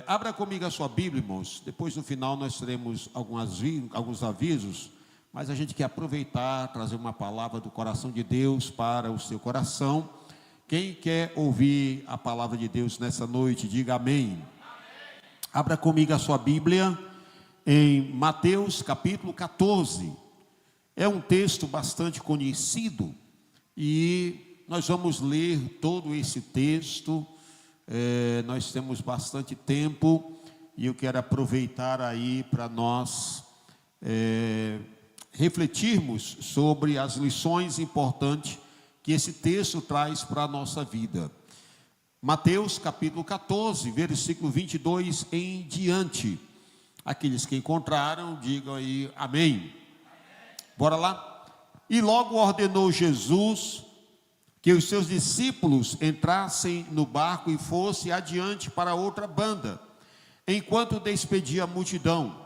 Abra comigo a sua Bíblia, irmãos. Depois, no final, nós teremos alguns avisos, mas a gente quer aproveitar, trazer uma palavra do coração de Deus para o seu coração. Quem quer ouvir a palavra de Deus nessa noite, diga amém. Abra comigo a sua Bíblia em Mateus capítulo 14. É um texto bastante conhecido e nós vamos ler todo esse texto. Nós temos bastante tempo e eu quero aproveitar aí para nós refletirmos sobre as lições importantes que esse texto traz para a nossa vida. Mateus capítulo 14, versículo 22 em diante. Aqueles que encontraram, digam aí amém. Bora lá? E logo ordenou Jesus que os seus discípulos entrassem no barco e fossem adiante para outra banda, enquanto despedia a multidão.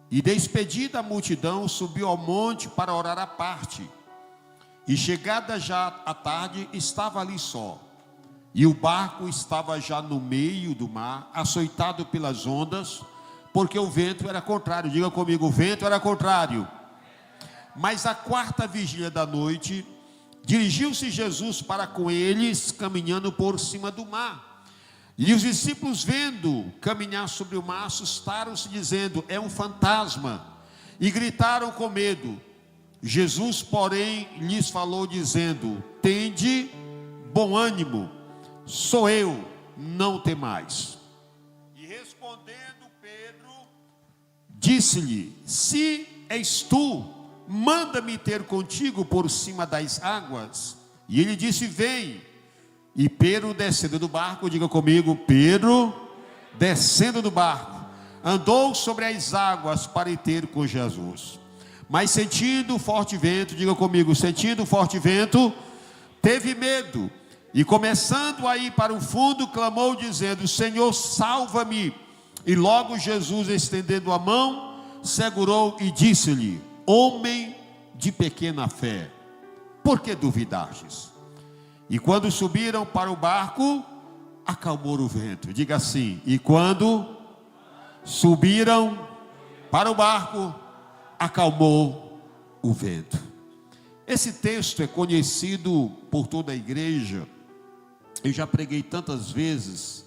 E despedida a multidão, subiu ao monte para orar à parte. E chegada já a tarde, estava ali só. E o barco estava já no meio do mar, açoitado pelas ondas, porque o vento era contrário. Diga comigo, o vento era contrário. Mas à quarta vigília da noite, dirigiu-se Jesus para com eles, caminhando por cima do mar. E os discípulos, vendo caminhar sobre o mar, assustaram-se, dizendo: é um fantasma, e gritaram com medo. Jesus, porém, lhes falou, dizendo: tende bom ânimo, sou eu, não temais. E respondendo Pedro, disse-lhe: se és tu, manda-me ter contigo por cima das águas. E ele disse: vem. E Pedro, descendo do barco, diga comigo, Pedro, descendo do barco, andou sobre as águas para ir ter com Jesus. Mas sentindo forte vento, diga comigo, sentindo forte vento, teve medo. E começando a ir para o fundo, clamou dizendo: Senhor, salva-me. E logo Jesus, estendendo a mão, segurou e disse-lhe: homem de pequena fé, por que duvidastes? E quando subiram para o barco, acalmou o vento. Diga assim: e quando subiram para o barco, acalmou o vento. Esse texto é conhecido por toda a igreja. Eu já preguei tantas vezes,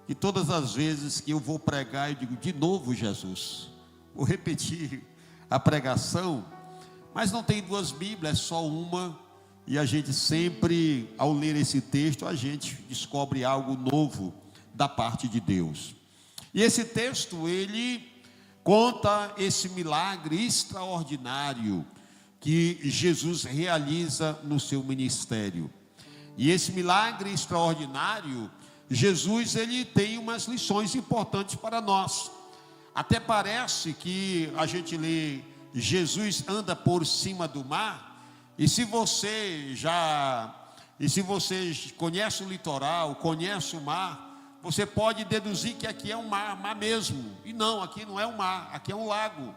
e todas as vezes que eu vou pregar, eu digo: de novo, Jesus. Vou repetir a pregação, mas não tem duas Bíblias, é só uma, e a gente sempre, ao ler esse texto, a gente descobre algo novo da parte de Deus. E esse texto, ele conta esse milagre extraordinário que Jesus realiza no seu ministério. E esse milagre extraordinário, Jesus, ele tem umas lições importantes para nós. Até parece que a gente lê: Jesus anda por cima do mar. E se você conhece o litoral, conhece o mar, você pode deduzir que aqui é um mar mesmo. E não, aqui não é um mar, aqui é um lago,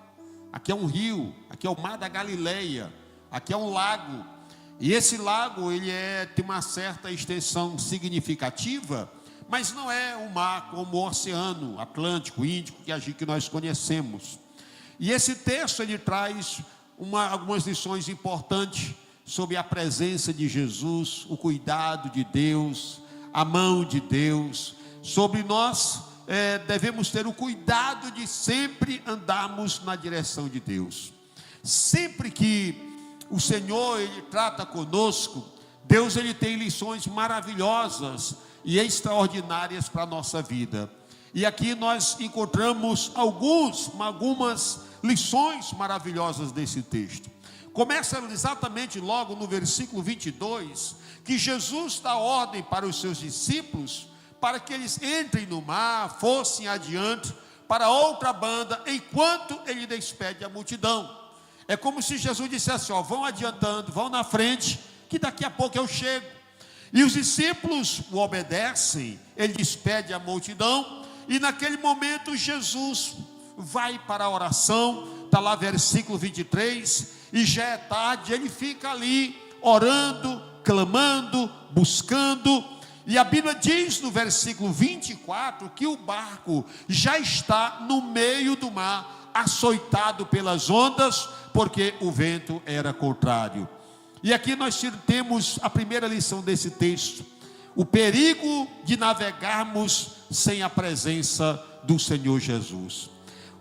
aqui é um rio, aqui é o mar da Galileia, aqui é um lago. E esse lago, ele tem uma certa extensão significativa, mas não é um mar como o Oceano Atlântico, Índico, que nós conhecemos. E esse texto, ele traz algumas lições importantes sobre a presença de Jesus, o cuidado de Deus, a mão de Deus. Sobre nós, devemos ter o cuidado de sempre andarmos na direção de Deus. Sempre que o Senhor, ele trata conosco, Deus, ele tem lições maravilhosas e extraordinárias para a nossa vida. E aqui nós encontramos algumas lições maravilhosas desse texto. Começa exatamente logo no versículo 22, que Jesus dá ordem para os seus discípulos, para que eles entrem no mar, fossem adiante para outra banda, enquanto ele despede a multidão. É como se Jesus dissesse: vão adiantando, vão na frente, que daqui a pouco eu chego. E os discípulos o obedecem, ele despede a multidão, e naquele momento Jesus vai para a oração. Está lá versículo 23, e já é tarde, ele fica ali orando, clamando, buscando. E a Bíblia diz no versículo 24 que o barco já está no meio do mar, açoitado pelas ondas, porque o vento era contrário. E aqui nós temos a primeira lição desse texto: o perigo de navegarmos sem a presença do Senhor Jesus.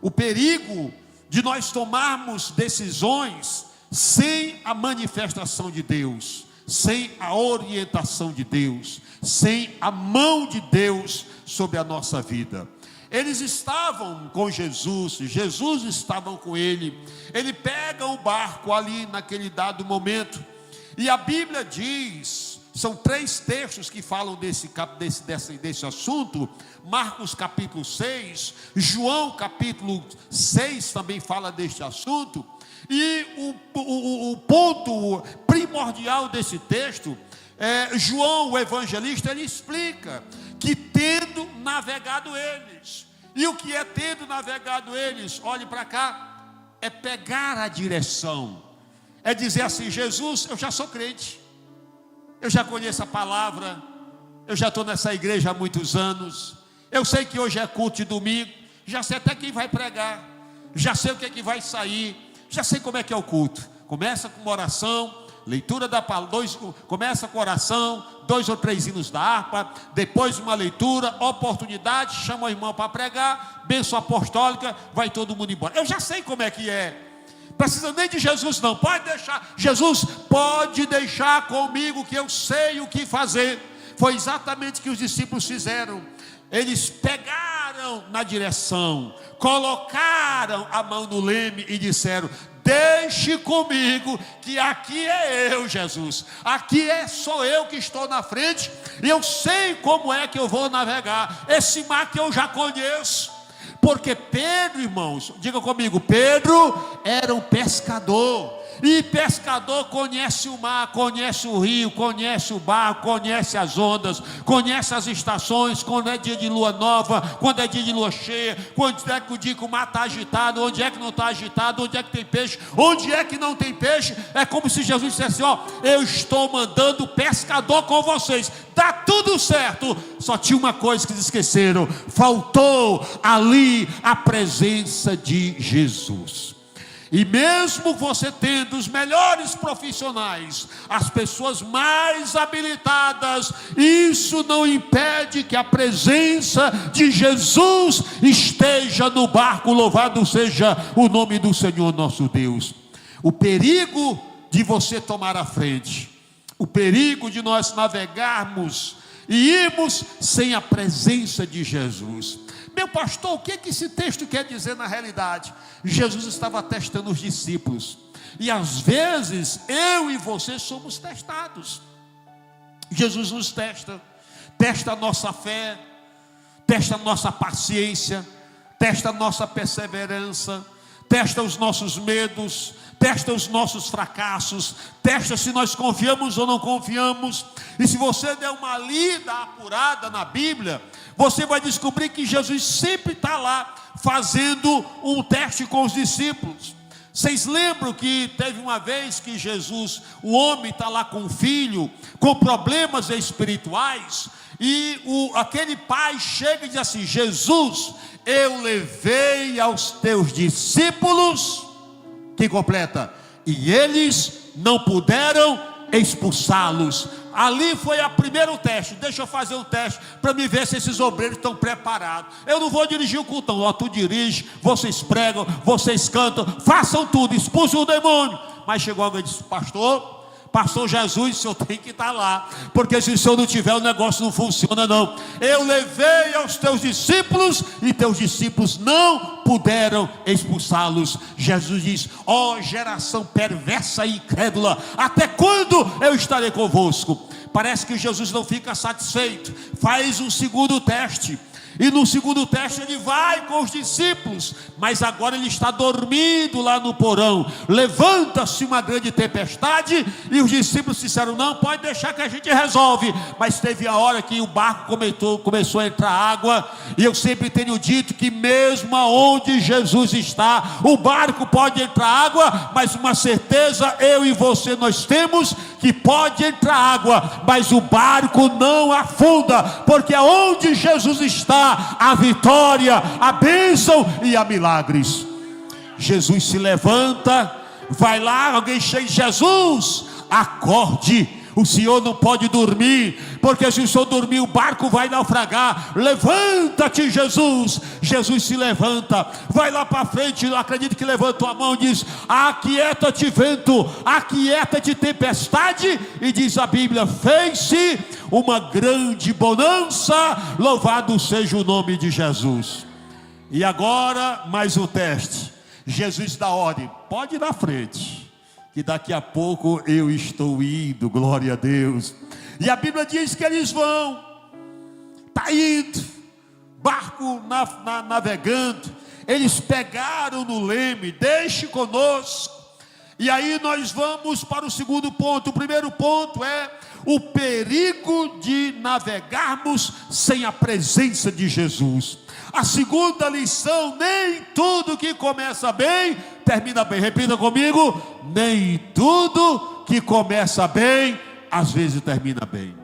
O perigo de nós tomarmos decisões sem a manifestação de Deus, sem a orientação de Deus, sem a mão de Deus sobre a nossa vida. Eles estavam com Jesus, Jesus estava com ele pega o barco ali naquele dado momento, e a Bíblia diz, são 3 textos que falam desse assunto. Marcos capítulo 6, João capítulo 6 também fala deste assunto. E o ponto primordial desse texto, João o evangelista, ele explica que tendo navegado eles, e o que é tendo navegado eles, olhe para cá, é pegar a direção, é dizer assim: Jesus, eu já sou crente, eu já conheço a palavra, eu já estou nessa igreja há muitos anos, eu sei que hoje é culto de domingo, já sei até quem vai pregar, já sei o que é que vai sair, já sei como é que é o culto. Começa com uma oração, leitura da palavra, começa com oração, 2 ou 3 hinos da harpa, depois uma leitura, oportunidade, chama o irmão para pregar, bênção apostólica, vai todo mundo embora. Eu já sei como é que é. Precisa nem de Jesus não, pode deixar, Jesus pode deixar comigo que eu sei o que fazer. Foi exatamente o que os discípulos fizeram. Eles pegaram na direção, colocaram a mão no leme e disseram: deixe comigo, que aqui é eu, Jesus, aqui sou eu que estou na frente, e eu sei como é que eu vou navegar, esse mar que eu já conheço. Porque Pedro, irmãos, diga comigo, Pedro era um pescador, e pescador conhece o mar, conhece o rio, conhece o barco, conhece as ondas, conhece as estações, quando é dia de lua nova, quando é dia de lua cheia, quando é que o dia que o mar está agitado, onde é que não está agitado, onde é que tem peixe, onde é que não tem peixe. É como se Jesus dissesse: ó, eu estou mandando pescador com vocês, dá tudo certo. Só tinha uma coisa que eles esqueceram: faltou ali a presença de Jesus. E mesmo você tendo os melhores profissionais, as pessoas mais habilitadas, isso não impede que a presença de Jesus esteja no barco. Louvado seja o nome do Senhor nosso Deus. O perigo de você tomar a frente, o perigo de nós navegarmos e irmos sem a presença de Jesus. Meu pastor, o que é que esse texto quer dizer na realidade? Jesus estava testando os discípulos, e às vezes eu e você somos testados. Jesus nos testa a nossa fé, testa a nossa paciência, testa a nossa perseverança, testa os nossos medos, testa os nossos fracassos, testa se nós confiamos ou não confiamos. E se você der uma lida apurada na Bíblia, você vai descobrir que Jesus sempre está lá fazendo um teste com os discípulos. Vocês lembram que teve uma vez que Jesus, o homem está lá com o filho, com problemas espirituais, e aquele pai chega e diz assim: Jesus, eu levei aos teus discípulos, que completa, e eles não puderam expulsá-los. Ali foi o primeiro teste. Deixa eu fazer um teste para me ver se esses obreiros estão preparados. Eu não vou dirigir o culto, ó, tu dirige, vocês pregam, vocês cantam, façam tudo, expulsem o demônio. Mas chegou alguém e disse: Pastor Jesus, o senhor tem que estar lá, porque se o senhor não tiver, o negócio não funciona não. Eu levei aos teus discípulos, e teus discípulos não puderam expulsá-los. Jesus diz: ó geração perversa e incrédula, até quando eu estarei convosco? Parece que Jesus não fica satisfeito, faz um segundo teste. E no segundo teste ele vai com os discípulos, mas agora ele está dormindo lá no porão. Levanta-se uma grande tempestade e os discípulos disseram: não, pode deixar que a gente resolve. Mas teve a hora que o barco começou a entrar água. E eu sempre tenho dito que mesmo aonde Jesus está, o barco pode entrar água, mas uma certeza eu e você nós temos, que pode entrar água, mas o barco não afunda, porque aonde Jesus está, a vitória, a bênção e a milagres. Jesus se levanta, vai lá, alguém chega: Jesus, acorde, o senhor não pode dormir, porque se o senhor dormir o barco vai naufragar. Levanta-te, Jesus. Jesus se levanta, vai lá para frente, eu acredito que levantou a mão e diz: aquieta-te vento, aquieta-te tempestade. E diz a Bíblia: fez-se uma grande bonança, louvado seja o nome de Jesus. E agora mais um teste. Jesus dá ordem: pode ir na frente, que daqui a pouco eu estou indo, glória a Deus. E a Bíblia diz que eles vão, está indo, barco navegando, eles pegaram no leme: deixe conosco. E aí nós vamos para o segundo ponto. O primeiro ponto é o perigo de navegarmos sem a presença de Jesus. A segunda lição: nem tudo que começa bem termina bem. Repita comigo: nem tudo que começa bem às vezes termina bem.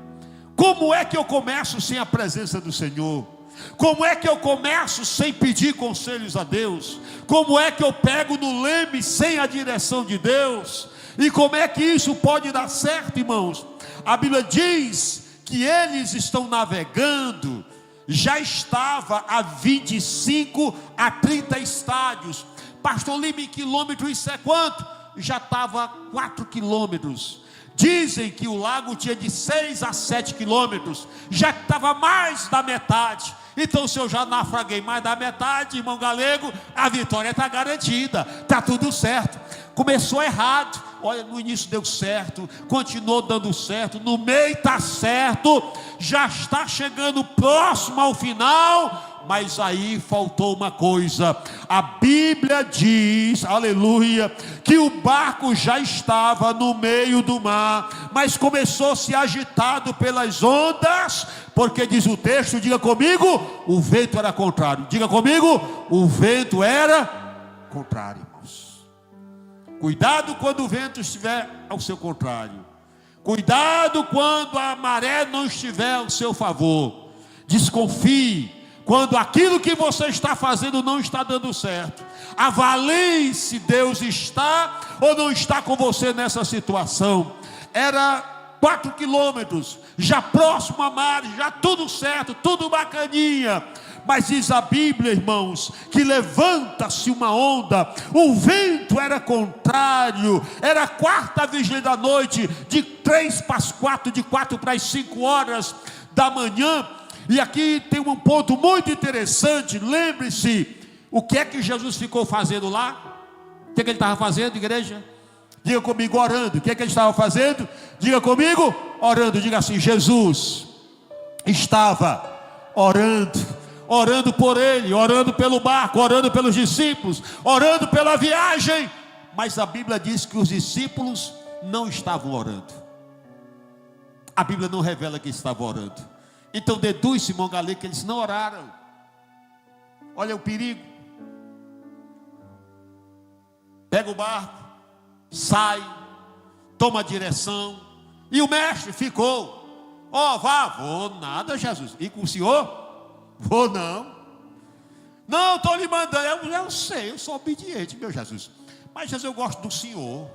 Como é que eu começo sem a presença do Senhor? Como é que eu começo sem pedir conselhos a Deus? Como é que eu pego no leme sem a direção de Deus? E como é que isso pode dar certo, irmãos? A Bíblia diz que eles estão navegando, já estava a 25 a 30 estádios. Pastor Lima, em quilômetro isso é quanto? Já estava 4 quilômetros. Dizem que o lago tinha de 6 a 7 quilômetros, já estava mais da metade. Então, se eu já naufraguei mais da metade, irmão Galego, a vitória está garantida, está tudo certo. Começou errado, olha, no início deu certo, continuou dando certo, no meio está certo, já está chegando próximo ao final. Mas aí faltou uma coisa. A Bíblia diz, aleluia, que o barco já estava no meio do mar, mas começou a se agitado pelas ondas, porque diz o texto, diga comigo, o vento era contrário. Diga comigo, o vento era contrário, irmãos. Cuidado quando o vento estiver ao seu contrário. Cuidado quando a maré não estiver ao seu favor. Desconfie quando aquilo que você está fazendo não está dando certo. Avalie se Deus está ou não está com você nessa situação. Era 4 quilômetros, já próximo à mar, já tudo certo, tudo bacaninha. Mas diz a Bíblia, irmãos, que levanta-se uma onda, o vento era contrário, era a 4ª vigília da noite, de 3 para as 4, de 4 para as 5 horas da manhã. E aqui tem um ponto muito interessante. Lembre-se, o que é que Jesus ficou fazendo lá? O que é que ele estava fazendo, igreja? Diga comigo, orando. O que é que ele estava fazendo? Diga comigo, orando. Diga assim: Jesus estava orando por ele, orando pelo barco, orando pelos discípulos, orando pela viagem. Mas a Bíblia diz que os discípulos não estavam orando. A Bíblia não revela que estavam orando. Então deduz-se, irmão Galego, que eles não oraram. Olha o perigo. Pega o barco, sai, toma a direção. E o mestre ficou: vou nada, Jesus. E com o senhor? Vou não. Não, estou lhe mandando. Eu sei, eu sou obediente, meu Jesus. Mas Jesus, eu gosto do senhor.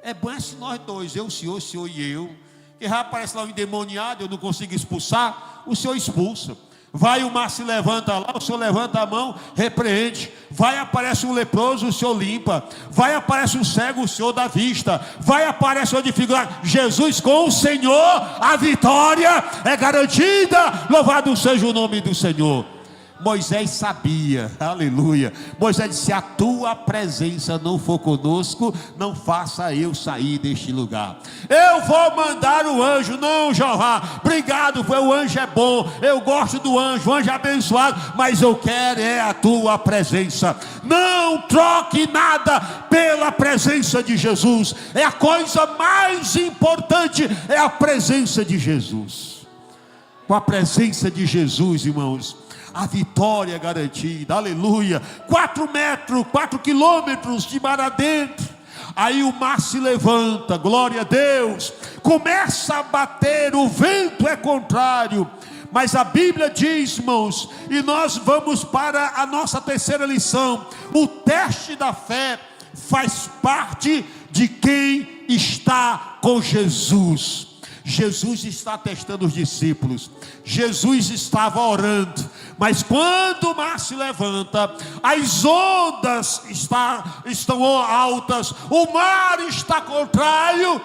É bom se nós dois, eu, o senhor e eu. Que já aparece lá um endemoniado, eu não consigo expulsar, o senhor expulsa. Vai, o mar se levanta lá, o senhor levanta a mão, repreende. Vai, aparece um leproso, o senhor limpa. Vai, aparece um cego, o senhor dá vista. Vai, aparece uma dificuldade. Jesus com o Senhor, a vitória é garantida. Louvado seja o nome do Senhor. Moisés sabia, aleluia. Moisés disse: a tua presença não for conosco, não faça eu sair deste lugar. Eu vou mandar o anjo. Não, Jeová, obrigado, o anjo é bom, eu gosto do anjo, o anjo é abençoado, mas eu quero é a tua presença. Não troque nada pela presença de Jesus. É a coisa mais importante, é a presença de Jesus. Com a presença de Jesus, irmãos, a vitória é garantida, aleluia. 4 metros, 4 quilômetros de mar adentro, aí o mar se levanta, glória a Deus, começa a bater, o vento é contrário, mas a Bíblia diz, irmãos, e nós vamos para a nossa terceira lição: o teste da fé faz parte de quem está com Jesus. Jesus está testando os discípulos, Jesus estava orando, mas quando o mar se levanta, as ondas estão altas, o mar está contrário.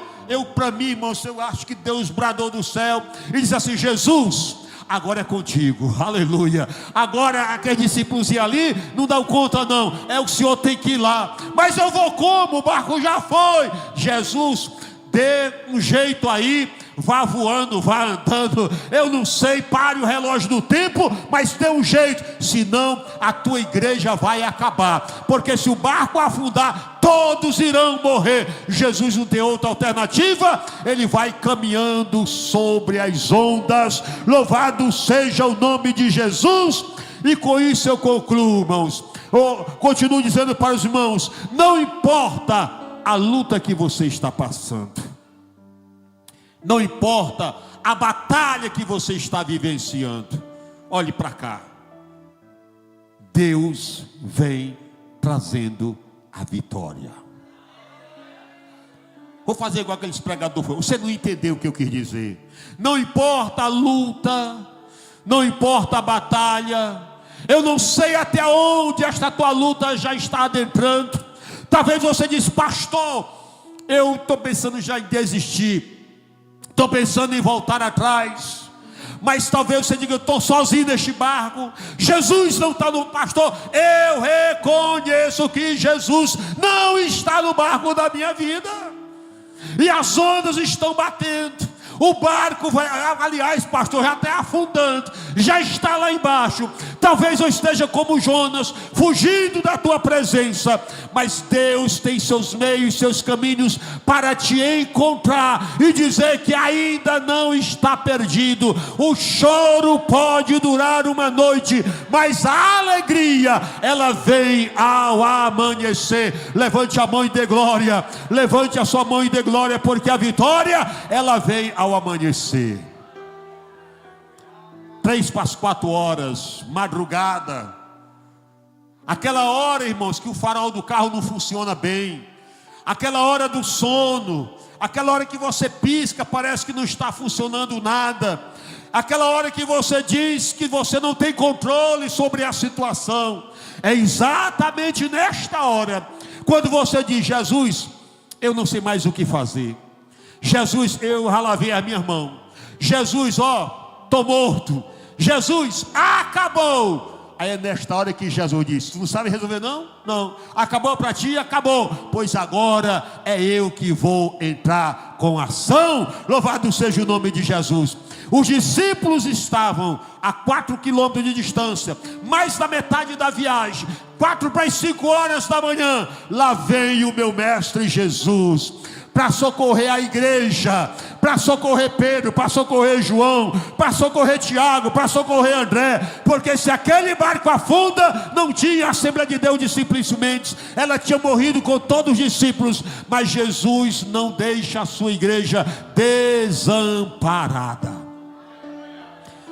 Para mim, irmãos, eu acho que Deus bradou do céu e disse assim: Jesus, agora é contigo, aleluia. Agora aqueles discípulos iam ali, não dão conta não, o Senhor tem que ir lá. Mas eu vou como? O barco já foi. Jesus, dê um jeito aí, vá voando, vá andando, eu não sei, pare o relógio do tempo, mas dê um jeito, senão a tua igreja vai acabar, porque se o barco afundar, todos irão morrer. Jesus não tem outra alternativa, ele vai caminhando sobre as ondas, louvado seja o nome de Jesus. E com isso eu concluo, irmãos, continuo dizendo para os irmãos: não importa a luta que você está passando, não importa a batalha que você está vivenciando, olhe para cá, Deus vem trazendo a vitória. Vou fazer igual aqueles pregadores: você não entendeu o que eu quis dizer. Não importa a luta, não importa a batalha, eu não sei até onde esta tua luta já está adentrando. Talvez você diz: pastor, eu estou pensando já em desistir, estou pensando em voltar atrás. Mas talvez você diga: eu estou sozinho neste barco, Jesus não está no pastor. Eu reconheço que Jesus não está no barco da minha vida, e as ondas estão batendo, o barco vai, aliás, pastor, já está afundando, já está lá embaixo. Talvez eu esteja como Jonas, fugindo da tua presença, mas Deus tem seus meios, seus caminhos para te encontrar e dizer que ainda não está perdido. O choro pode durar uma noite, mas a alegria, ela vem ao amanhecer. Levante a mão e dê glória, levante a sua mão e dê glória, porque a vitória, ela vem ao amanhecer. 3 para as 4 horas, madrugada, aquela hora, irmãos, que o farol do carro não funciona bem, aquela hora do sono, aquela hora que você pisca, parece que não está funcionando nada, aquela hora que você diz que você não tem controle sobre a situação. É exatamente nesta hora, quando você diz: Jesus, eu não sei mais o que fazer. Jesus, eu já lavei a minha mão. Jesus, estou morto. Jesus, acabou. Aí é nesta hora que Jesus disse: tu não sabe resolver não? Não. Acabou para ti? Acabou. Pois agora é eu que vou entrar com ação. Louvado seja o nome de Jesus. Os discípulos estavam a 4 quilômetros de distância, mais da metade da viagem, 4 para as 5 horas da manhã. Lá vem o meu mestre Jesus para socorrer a igreja, para socorrer Pedro, para socorrer João, para socorrer Tiago, para socorrer André, porque se aquele barco afunda, não tinha a Assembleia de Deus simplesmente, ela tinha morrido com todos os discípulos, mas Jesus não deixa a sua igreja desamparada.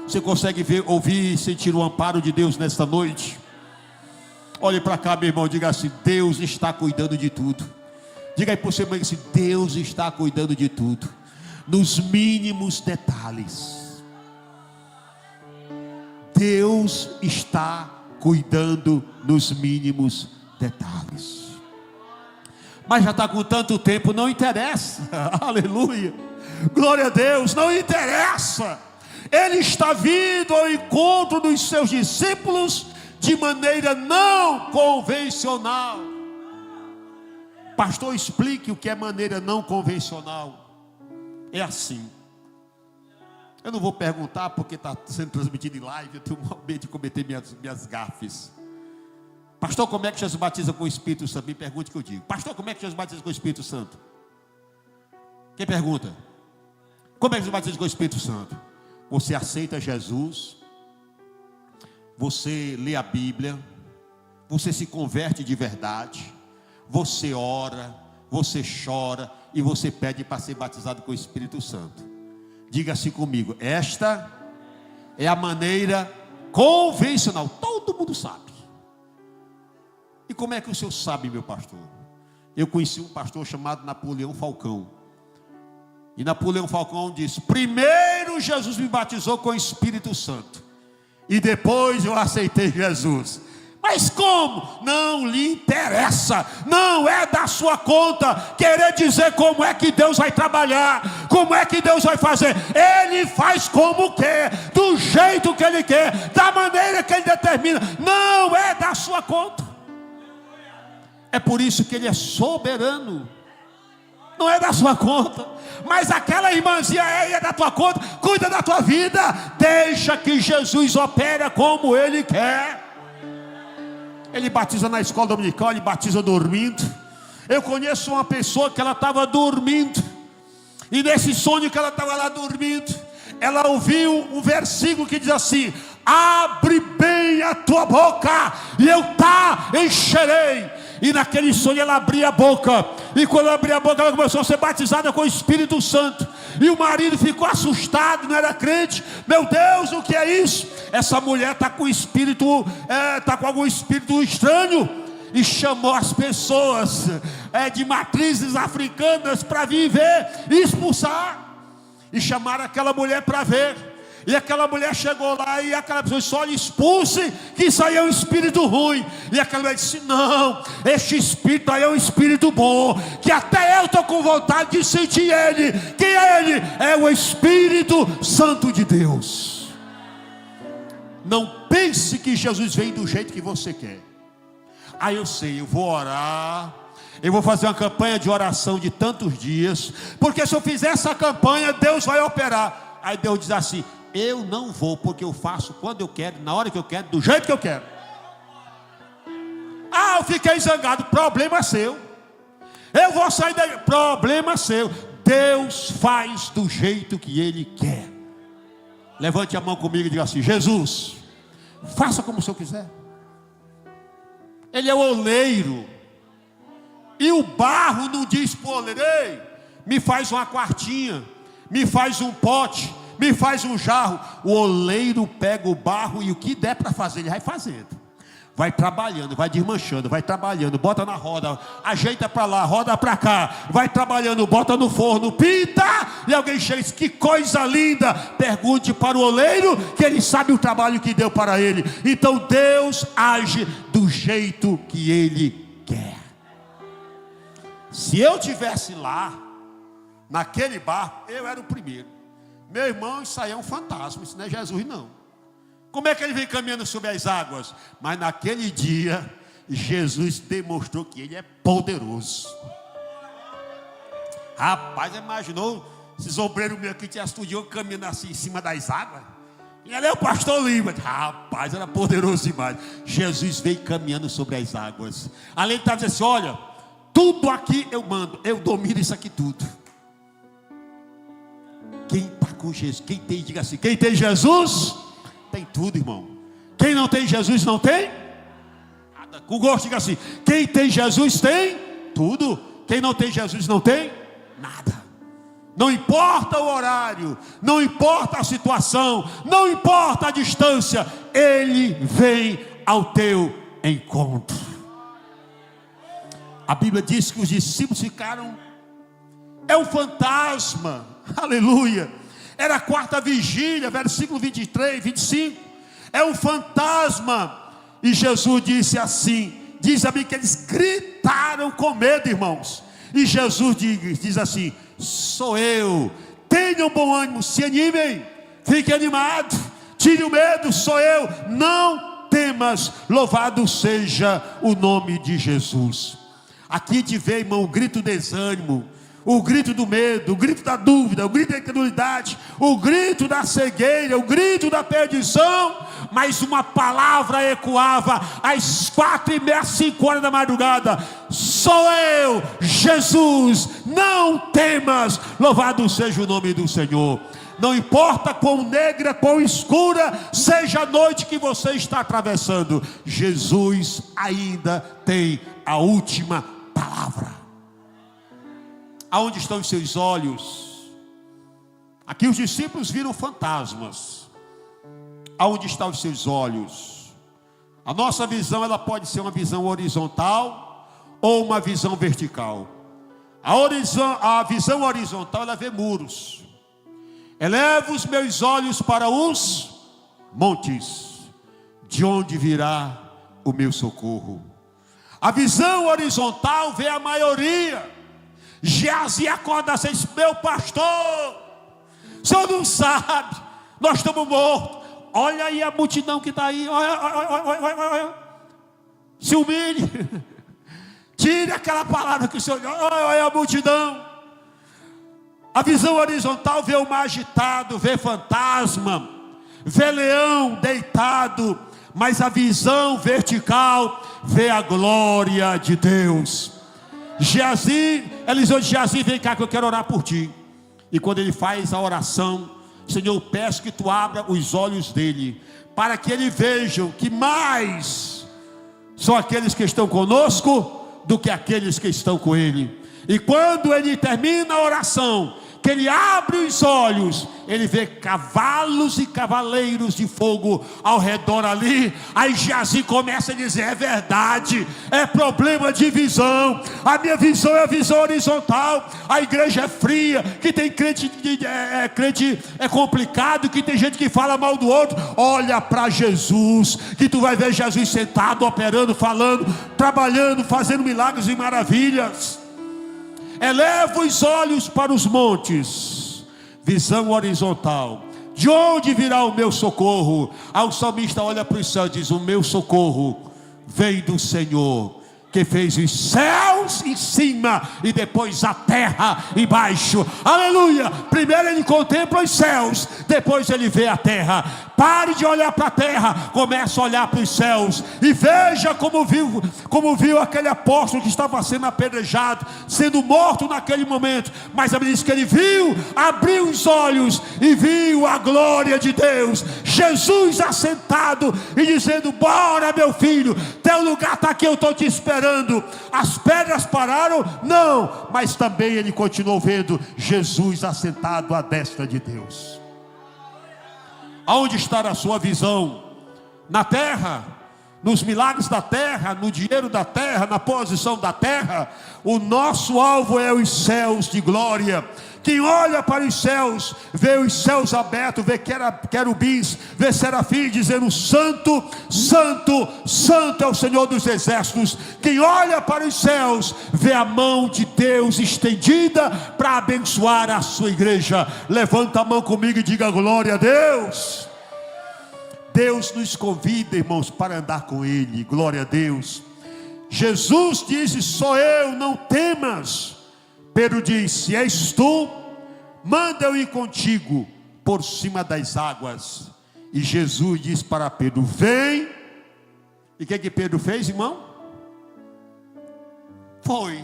Você consegue ver, ouvir e sentir o amparo de Deus nesta noite? Olhe para cá, meu irmão, diga assim: Deus está cuidando de tudo. Diga aí por cima assim: Deus está cuidando de tudo, nos mínimos detalhes. Deus está cuidando nos mínimos detalhes. Mas já está com tanto tempo, não interessa. Aleluia, glória a Deus, não interessa. Ele está vindo ao encontro dos seus discípulos de maneira não convencional. Pastor, explique o que é maneira não convencional. É assim. Eu não vou perguntar porque está sendo transmitido em live. Eu tenho medo de cometer minhas gafes. Pastor, como é que Jesus batiza com o Espírito Santo? Me pergunte que eu digo. Pastor, como é que Jesus batiza com o Espírito Santo? Quem pergunta? Como é que Jesus batiza com o Espírito Santo? Você aceita Jesus, você lê a Bíblia, você se converte de verdade, você ora, você chora e você pede para ser batizado com o Espírito Santo. Diga assim comigo: esta é a maneira convencional. Todo mundo sabe. E como é que o senhor sabe, meu pastor? Eu conheci um pastor chamado Napoleão Falcão. E Napoleão Falcão disse: primeiro Jesus me batizou com o Espírito Santo, e depois eu aceitei Jesus. Mas como? Não lhe interessa. Não é da sua conta querer dizer como é que Deus vai trabalhar, como é que Deus vai fazer. Ele faz como quer, do jeito que Ele quer, da maneira que Ele determina. Não é da sua conta. É por isso que Ele é soberano. Não é da sua conta. Mas aquela irmãzinha é da tua conta. Cuida da tua vida. Deixa que Jesus opere como Ele quer. Ele batiza na escola dominical, Ele batiza dormindo. Eu conheço uma pessoa que ela estava dormindo, e nesse sonho que ela estava lá dormindo, ela ouviu um versículo que diz assim: abre bem a tua boca e eu encherei. E naquele sonho ela abria a boca, e quando ela abria a boca ela começou a ser batizada com o Espírito Santo. E o marido ficou assustado, não era crente. Meu Deus, o que é isso? Essa mulher está com espírito, está com algum espírito estranho. E chamou as pessoas de matrizes africanas para vir ver e expulsar. E chamaram aquela mulher para ver. E aquela mulher chegou lá e aquela pessoa disse: olha, expulse, que isso aí é um espírito ruim. E aquela mulher disse: não, este espírito aí é um espírito bom, que até eu estou com vontade de sentir ele. Quem é ele? É o Espírito Santo de Deus. Não pense que Jesus vem do jeito que você quer. Ah, eu sei, eu vou orar, eu vou fazer uma campanha de oração de tantos dias, porque se eu fizer essa campanha, Deus vai operar. Aí Deus diz assim: eu não vou, porque eu faço quando eu quero, na hora que eu quero, do jeito que eu quero. Ah, eu fiquei zangado. Problema seu. Eu vou sair daí. Problema seu. Deus faz do jeito que Ele quer. Levante a mão comigo e diga assim: Jesus, faça como o Senhor quiser. Ele é o oleiro, e o barro não diz para o oleiro: ei, me faz uma quartinha, me faz um pote, me faz um jarro. O oleiro pega o barro e o que der para fazer, ele vai fazendo. Vai trabalhando, vai desmanchando, vai trabalhando, bota na roda, ajeita para lá, roda para cá, vai trabalhando, bota no forno, pinta. E alguém chega e diz: que coisa linda. Pergunte para o oleiro, que ele sabe o trabalho que deu para ele. Então Deus age do jeito que Ele quer. Se eu tivesse lá, naquele barco, eu era o primeiro. Meu irmão, isso aí é um fantasma, isso não é Jesus não. Como é que ele vem caminhando sobre as águas? Mas naquele dia, Jesus demonstrou que Ele é poderoso. Rapaz, imaginou esses obreiros meus que tinham estudado caminhando assim em cima das águas? E ali é o pastor Lima. Rapaz, era poderoso demais. Jesus veio caminhando sobre as águas. Além de estar dizendo assim: olha, tudo aqui eu mando, eu domino isso aqui tudo. Quem está com Jesus, quem tem, diga assim: quem tem Jesus, tem tudo, irmão. Quem não tem Jesus não tem nada. Com gosto, diga assim: quem tem Jesus tem tudo. Quem não tem Jesus não tem nada. Não importa o horário, não importa a situação, não importa a distância, Ele vem ao teu encontro. A Bíblia diz que os discípulos ficaram: é um fantasma, aleluia. Era a quarta vigília, versículo 23, 25. É um fantasma. E Jesus disse assim, diz a Bíblia que eles gritaram com medo, irmãos. E Jesus diz assim: sou eu, tenham bom ânimo, se animem, fique animado, tire o medo, sou eu, não temas, louvado seja o nome de Jesus. Aqui te vê, irmão, o grito do desânimo, o grito do medo, o grito da dúvida, o grito da incredulidade, o grito da cegueira, o grito da perdição, mas uma palavra ecoava às 4h30, 5 da madrugada: sou eu, Jesus, não temas, louvado seja o nome do Senhor. Não importa quão negra, quão escura seja a noite que você está atravessando, Jesus ainda tem a última palavra. Aonde estão os seus olhos? Aqui os discípulos viram fantasmas. Aonde estão os seus olhos? A nossa visão, ela pode ser uma visão horizontal ou uma visão vertical. A visão horizontal, ela vê muros. Elevo os meus olhos para os montes, de onde virá o meu socorro. A visão horizontal vê a maioria. Geazi acorda e diz: meu pastor, o senhor não sabe, nós estamos mortos. Olha aí a multidão que está aí, olha. Se humilhe, tire aquela palavra que o senhor, olha a multidão. A visão horizontal vê o mar agitado, vê fantasma, vê leão deitado, mas a visão vertical vê a glória de Deus. Geazi, Eliseu de Geazi, vem cá que eu quero orar por ti. E quando ele faz a oração: Senhor, eu peço que tu abra os olhos dele, para que ele vejam que mais são aqueles que estão conosco do que aqueles que estão com ele. E quando ele termina a oração, que ele abre os olhos, ele vê cavalos e cavaleiros de fogo ao redor ali. Aí Geazi começa a dizer: é verdade, é problema de visão. A minha visão é a visão horizontal. A igreja é fria, que tem crente é complicado, que tem gente que fala mal do outro. Olha para Jesus, que tu vai ver Jesus sentado, operando, falando, trabalhando, fazendo milagres e maravilhas. Eleva os olhos para os montes, visão horizontal. De onde virá o meu socorro? O salmista olha para os céus e diz: o meu socorro vem do Senhor, que fez os céus em cima e depois a terra embaixo. Aleluia! Primeiro ele contempla os céus, depois ele vê a terra. Pare de olhar para a terra, comece a olhar para os céus e veja como viu aquele apóstolo que estava sendo apedrejado, sendo morto naquele momento. Mas a Bíblia diz que ele viu, abriu os olhos e viu a glória de Deus, Jesus assentado e dizendo: bora meu filho, teu lugar está aqui, eu estou te esperando. As pedras pararam? Não, mas também ele continuou vendo Jesus assentado à destra de Deus. Aonde está a sua visão? Na terra? Nos milagres da terra? No dinheiro da terra? Na posição da terra? O nosso alvo é os céus de glória. Quem olha para os céus, vê os céus abertos, vê querubins, vê serafins dizendo: santo, santo, santo é o Senhor dos exércitos. Quem olha para os céus, vê a mão de Deus estendida para abençoar a sua igreja. Levanta a mão comigo e diga: glória a Deus. Deus nos convida, irmãos, para andar com Ele. Glória a Deus. Jesus disse: sou eu, não temas. Pedro disse: és tu, manda eu ir contigo por cima das águas. E Jesus disse para Pedro: vem. E o que Pedro fez, irmão? Foi.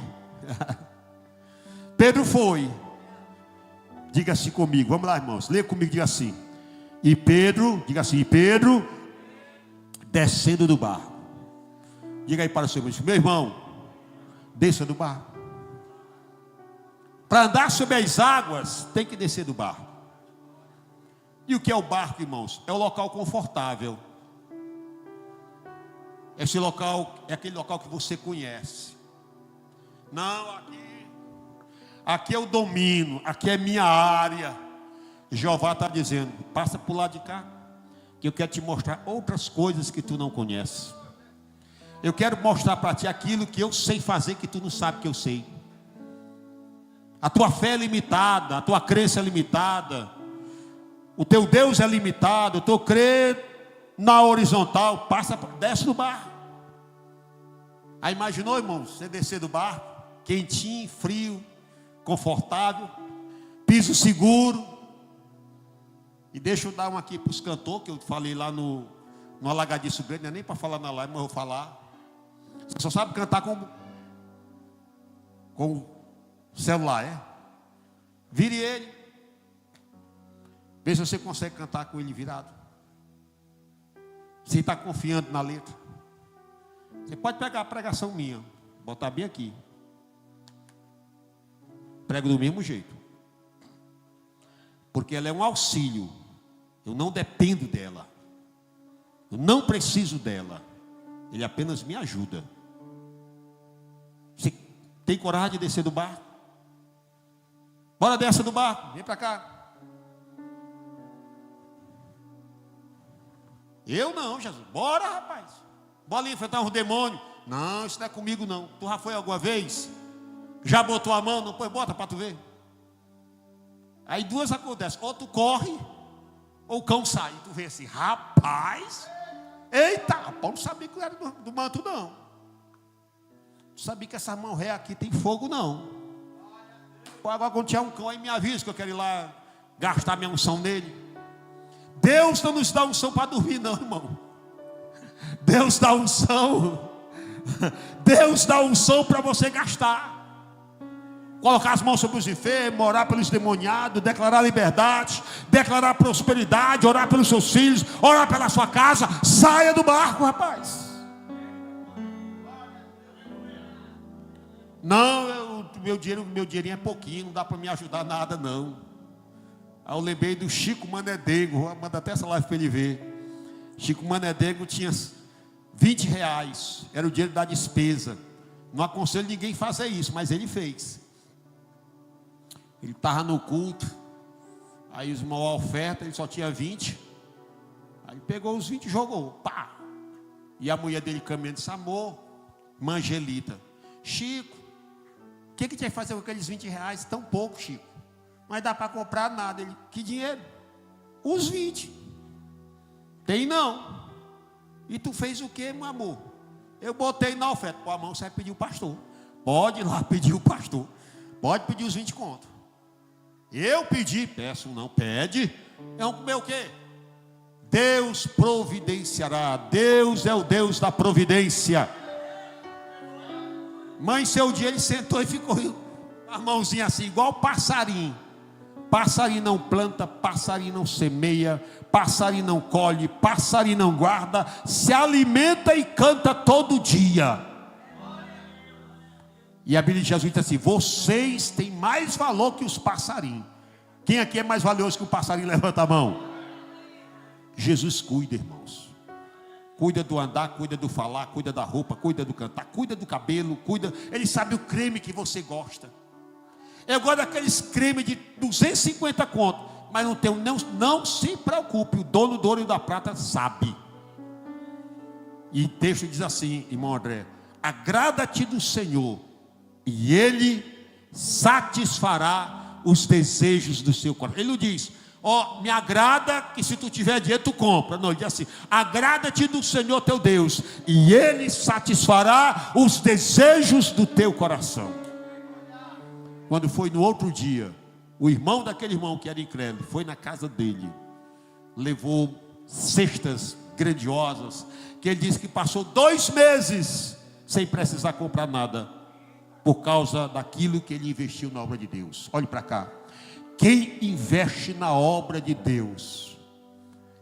Pedro foi. Diga assim comigo, vamos lá, irmãos, leia comigo, diga assim: e Pedro, diga assim, e Pedro descendo do barco. Diga aí para o seu irmão: meu irmão, desça do barco. Para andar sobre as águas, tem que descer do barco. E o que é o barco, irmãos? É o local confortável. Esse local é aquele local que você conhece. Não, aqui eu domino, aqui é minha área. Jeová está dizendo: passa para o lado de cá, que eu quero te mostrar outras coisas que tu não conheces. Eu quero mostrar para ti aquilo que eu sei fazer, que tu não sabe que eu sei. A tua fé é limitada, a tua crença é limitada. o teu Deus é limitado, tu crê na horizontal, desce do barco. Aí imaginou, irmão, você descer do barco, quentinho, frio, confortável, piso seguro. E deixa eu dar uma aqui para os cantores, que eu falei lá no Alagadiço Grande, não é nem para falar na live, mas eu vou falar. Você só sabe cantar com celular, é? Vire ele. Vê se você consegue cantar com ele virado. Você está confiando na letra. Você pode pegar a pregação minha, botar bem aqui. Prego do mesmo jeito. Porque ela é um auxílio. Eu não dependo dela. Eu não preciso dela. Ele apenas me ajuda. Você tem coragem de descer do barco? Bora, desce do barco, vem para cá. Eu não, Jesus. Bora, rapaz. Bora ali enfrentar um demônio. Não, isso não é comigo não. Tu já foi alguma vez? Já botou a mão? Não, pois bota para tu ver. Aí duas acontecem. Ou tu corre, ou o cão sai. Tu vê assim, rapaz. Eita, Paulo não sabia que era do manto não. Não sabia que essa mão ré aqui tem fogo não. Pô, agora quando tiver um cão aí me avisa que eu quero ir lá gastar minha unção nele. Deus não nos dá unção para dormir não, irmão. Deus dá unção. Deus dá unção para você gastar. Colocar as mãos sobre os enfermos, orar pelos demoniados, declarar liberdade, declarar prosperidade, orar pelos seus filhos, orar pela sua casa. Saia do barco, rapaz. Não, meu dinheirinho é pouquinho, não dá para me ajudar nada não. Aí eu lembrei do Chico Manedego, vou mandar até essa live para ele ver. Chico Manedego tinha 20 reais, era o dinheiro da despesa. Não aconselho ninguém a fazer isso, mas ele fez. Ele estava no culto, aí os irmãos, a oferta, ele só tinha 20. Aí pegou os 20 e jogou, pá. E a mulher dele caminhando disse, amor, Mangelita, Chico, o que tinha que fazer com aqueles 20 reais? Tão pouco, Chico. Mas dá para comprar nada. Ele, que dinheiro? Os 20. Tem não. E tu fez o que, meu amor? Eu botei na oferta. Pô, a mão você vai pedir o pastor. Pode ir lá pedir o pastor. Pode pedir os 20 contos. Eu pedi, peço não, pede. É o quê? Deus providenciará. Deus é o Deus da providência. Mãe, seu dia ele sentou e ficou com a mãozinha assim, igual passarinho. Passarinho não planta, passarinho não semeia, passarinho não colhe, passarinho não guarda, se alimenta e canta todo dia. E a Bíblia de Jesus diz assim, vocês têm mais valor que os passarinhos. Quem aqui é mais valioso que o passarinho? Levanta a mão. Jesus cuida, irmãos. Cuida do andar, cuida do falar, cuida da roupa, cuida do cantar, cuida do cabelo, cuida. Ele sabe o creme que você gosta. Eu gosto daqueles cremes de 250 conto, mas não tem, não se preocupe, o dono do ouro e da prata sabe. E o texto diz assim, irmão André, agrada-te do Senhor, e Ele satisfará os desejos do seu coração. Ele não diz, me agrada que se tu tiver dinheiro tu compra. Não, ele diz assim, agrada-te do Senhor teu Deus, e Ele satisfará os desejos do teu coração. Quando foi no outro dia, o irmão daquele irmão que era incrédulo, foi na casa dele, levou cestas grandiosas, que ele disse que passou 2 meses sem precisar comprar nada, por causa daquilo que ele investiu na obra de Deus. Olhe para cá, quem investe na obra de Deus,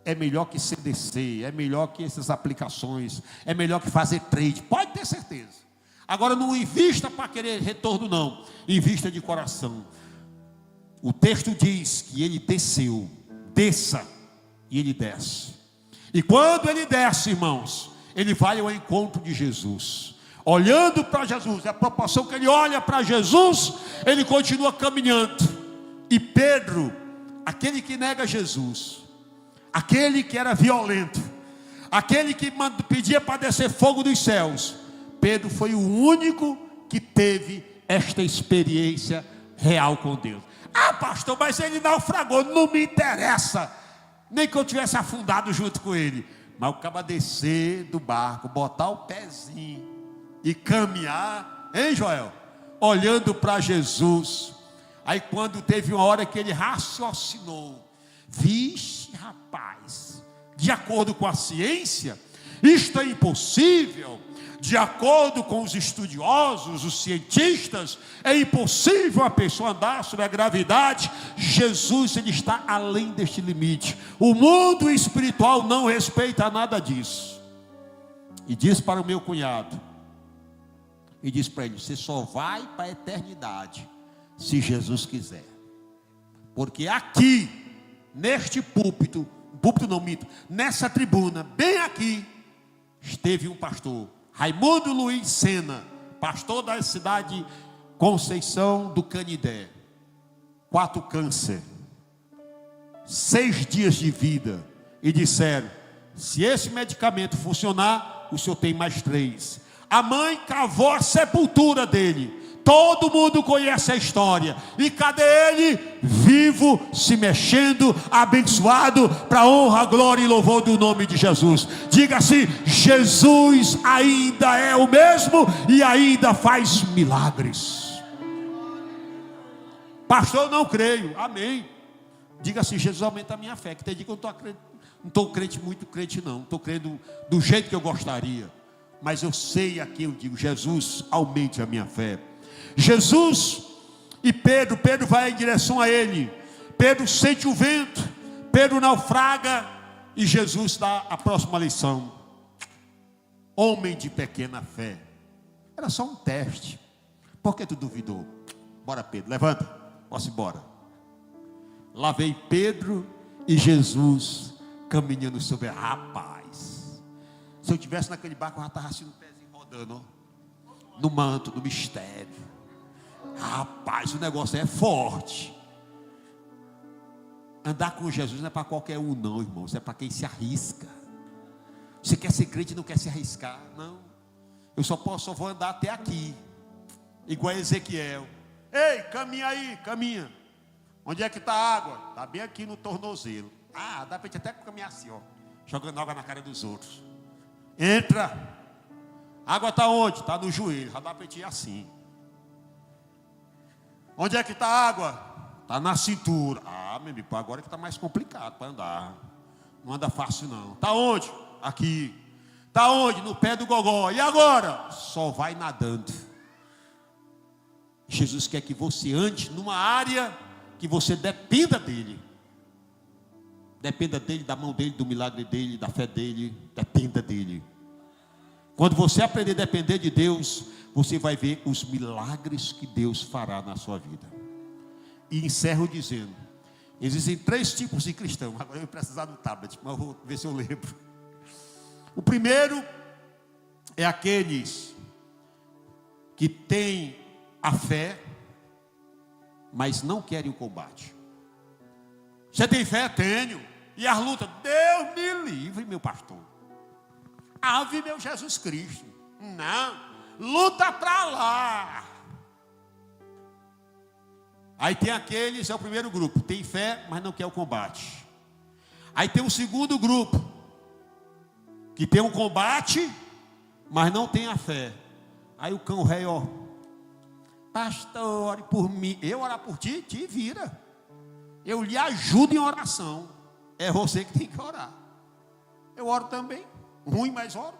é melhor que CDC, é melhor que essas aplicações, é melhor que fazer trade, pode ter certeza. Agora não invista para querer retorno não, invista de coração. O texto diz que ele desceu, desça, e ele desce. E quando ele desce, irmãos, ele vai ao encontro de Jesus. Olhando para Jesus, a proporção que ele olha para Jesus, ele continua caminhando. E Pedro, aquele que nega Jesus, aquele que era violento, aquele que pedia para descer fogo dos céus, Pedro foi o único que teve esta experiência real com Deus. Ah, pastor, mas ele naufragou. Não me interessa. Nem que eu tivesse afundado junto com ele. Mas o cara descer do barco, botar o pezinho e caminhar, hein, Joel? Olhando para Jesus. Aí quando teve uma hora que ele raciocinou, vixe, rapaz, de acordo com a ciência, isto é impossível. De acordo com os estudiosos, os cientistas, é impossível a pessoa andar sobre a gravidade. Jesus, ele está além deste limite. O mundo espiritual não respeita nada disso. E diz para o meu cunhado, e diz para ele: você só vai para a eternidade se Jesus quiser. Porque aqui, neste púlpito não minto, nessa tribuna, bem aqui, esteve um pastor, Raimundo Luiz Sena, pastor da cidade Conceição do Canidé. 4 câncer, 6 dias de vida. E disseram: se esse medicamento funcionar, o senhor tem mais 3. A mãe cavou a sepultura dele. Todo mundo conhece a história. E cadê ele? Vivo, se mexendo, abençoado, para a honra, glória e louvor do nome de Jesus. Diga assim: Jesus ainda é o mesmo e ainda faz milagres. Pastor, eu não creio. Amém. Diga assim: Jesus aumenta a minha fé. Que tem dia que eu não estou crente, muito crente não. Estou crendo do jeito que eu gostaria. Mas eu sei aqui, eu digo: Jesus, aumente a minha fé. Jesus e Pedro vai em direção a ele. Pedro sente o vento, Pedro naufraga, e Jesus dá a próxima lição: homem de pequena fé. Era só um teste. Por que tu duvidou? Bora, Pedro, levanta, posso ir embora. Lá vem Pedro e Jesus caminhando sobre. Rapaz, se eu tivesse naquele barco, eu já estava assim no pezinho rodando, ó, no manto do mistério. Rapaz, o negócio é forte. Andar com Jesus não é para qualquer um não, irmão. Isso é para quem se arrisca. Você quer ser crente e não quer se arriscar? Não. Eu só vou andar até aqui, igual a Ezequiel. Ei, caminha aí, caminha. Onde é que está a água? Está bem aqui no tornozelo. Ah, dá para gente até caminhar assim, ó, jogando água na cara dos outros. Entra. A água está onde? Está no joelho. Já dá para gente ir assim. Onde é que está a água? Está na cintura. Ah, meu amigo, agora que está mais complicado para andar. Não anda fácil não. Está onde? Aqui. Está onde? No pé do gogó. E agora? Só vai nadando. Jesus quer que você ande numa área que você dependa dele. Dependa dele, da mão dele, do milagre dele, da fé dele. Dependa dele. Quando você aprender a depender de Deus, você vai ver os milagres que Deus fará na sua vida. E encerro dizendo: existem 3 tipos de cristão. Agora eu vou precisar do tablet, mas eu vou ver se eu lembro. O primeiro é aqueles que têm a fé, mas não querem o combate. Você tem fé? Tenho. E as lutas? Deus me livre, meu pastor. Ave meu Jesus Cristo. Não, luta para lá. Aí tem aqueles, é o primeiro grupo, tem fé, mas não quer o combate. Aí tem o segundo grupo, que tem um combate, mas não tem a fé. Aí o cão rei, ó: pastor, ore por mim. Eu orar por ti, te vira. Eu lhe ajudo em oração. É você que tem que orar. Eu oro também. Ruim, mas oro.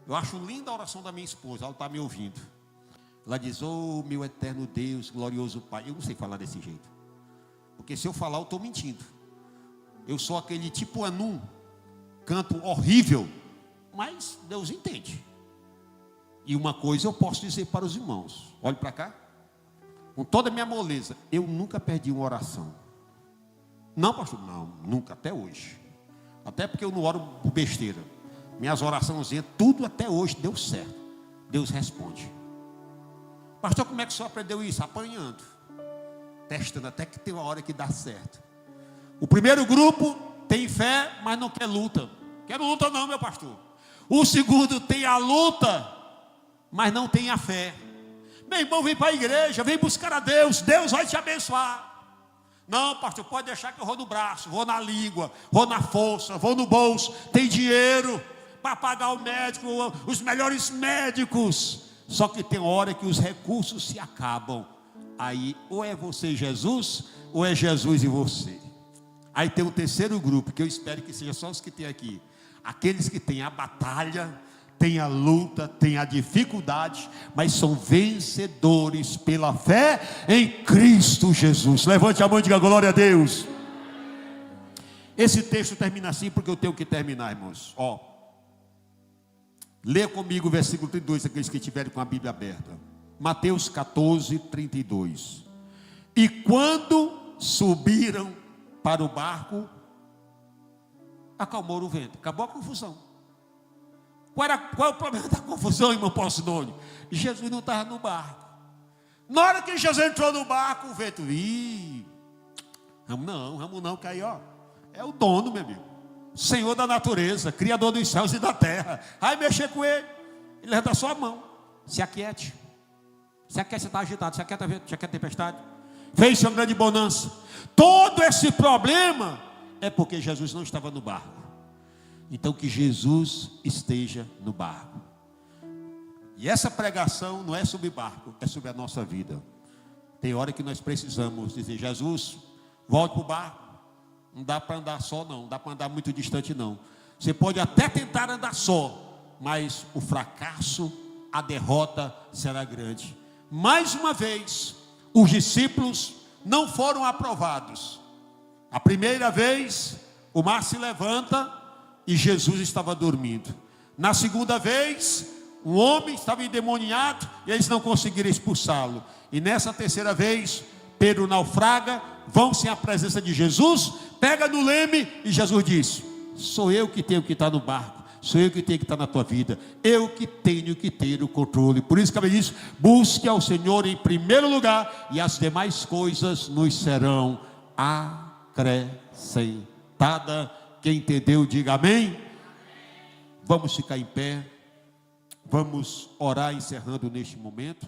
Eu acho linda a oração da minha esposa. Ela está me ouvindo. Ela diz: oh, meu eterno Deus, glorioso Pai. Eu não sei falar desse jeito, porque se eu falar eu estou mentindo. Eu sou aquele tipo Anum, canto horrível, mas Deus entende. E uma coisa eu posso dizer para os irmãos: olhe para cá, com toda a minha moleza, eu nunca perdi uma oração. Não, pastor? Não, nunca, até hoje. Até porque eu não oro por besteira. Minhas orações, tudo até hoje deu certo. Deus responde. Pastor, como é que o senhor aprendeu isso? Apanhando, testando, até que tem uma hora que dá certo. O primeiro grupo tem fé, mas não quer luta. Quero luta não, meu pastor. O segundo tem a luta, mas não tem a fé. Meu irmão, vem para a igreja, vem buscar a Deus. Deus vai te abençoar. Não, pastor, pode deixar que eu vou no braço, vou na língua, vou na força, vou no bolso. Tem dinheiro para pagar o médico, os melhores médicos. Só que tem hora que os recursos se acabam. Aí ou é você e Jesus, ou é Jesus e você. Aí tem um terceiro grupo, que eu espero que seja só os que tem aqui. Aqueles que têm a batalha, têm a luta, têm a dificuldade, mas são vencedores pela fé em Cristo Jesus. Levante a mão e diga glória a Deus. Esse texto termina assim porque eu tenho que terminar, irmãos. Lê comigo o versículo 32, aqueles que estiverem com a Bíblia aberta. Mateus 14, 32. E quando subiram para o barco, acalmou o vento, acabou a confusão. Qual é o problema da confusão, irmão Paulo Sidônio? Jesus não estava no barco. Na hora que Jesus entrou no barco, o vento, vamos não, que aí é o dono, meu amigo. Senhor da natureza, Criador dos céus e da terra. Aí mexer com ele levanta a sua mão. Se aquiete. Se aquiete, você está agitado. Se aquieta a tempestade. Fez uma grande bonança. Todo esse problema é porque Jesus não estava no barco. Então que Jesus esteja no barco. E essa pregação não é sobre barco, é sobre a nossa vida. Tem hora que nós precisamos dizer: Jesus, volte para o barco. Não dá para andar só não, não dá para andar muito distante não. Você pode até tentar andar só, mas o fracasso, a derrota será grande. Mais uma vez, os discípulos não foram aprovados. A primeira vez, o mar se levanta e Jesus estava dormindo. Na segunda vez, um homem estava endemoniado e eles não conseguiram expulsá-lo. E nessa terceira vez, Pedro naufraga, vão sem a presença de Jesus, pega no leme e Jesus diz: sou eu que tenho que estar no barco, sou eu que tenho que estar na tua vida, eu que tenho que ter o controle. Por isso que ele diz: busque ao Senhor em primeiro lugar, e as demais coisas nos serão acrescentadas. Quem entendeu, diga amém. Vamos ficar em pé, vamos orar encerrando neste momento.